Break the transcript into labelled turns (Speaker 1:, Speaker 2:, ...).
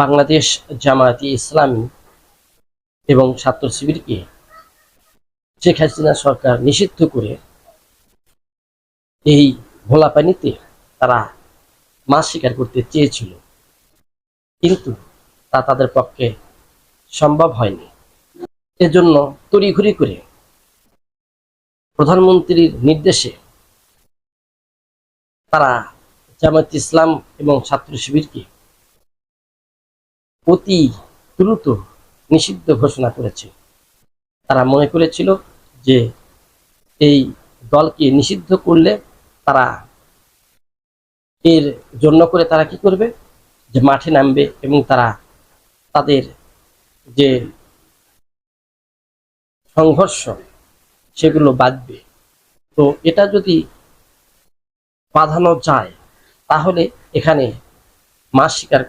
Speaker 1: বাংলাদেশ জামায়াতে ইসলামী এবং ছাত্র শিবিরকে শেখ হাসিনা সরকার নিষিদ্ধ করে এই ভোলা পানিতে তারা মাছ শিকার করতে চেয়েছিল, কিন্তু তা তাদের পক্ষে সম্ভব হয়নি। এজন্য তড়িঘড়ি করে প্রধানমন্ত্রীর নির্দেশে তারা জামায়াতে ইসলাম এবং ছাত্র শিবিরকে অতি দ্রুত নিষিদ্ধ ঘোষণা করেছে। তারা মনে করেছিল যে এই দলকে নিষিদ্ধ করলে তারা এর জন্য করে তারা কি করবে, যে মাঠে নামবে এবং তারা তাদের যে সংঘর্ষ সেগুলো বাঁধবে। তো এটা যদি বাঁধানো যায় তাহলে এখানে মাছ শিকার করা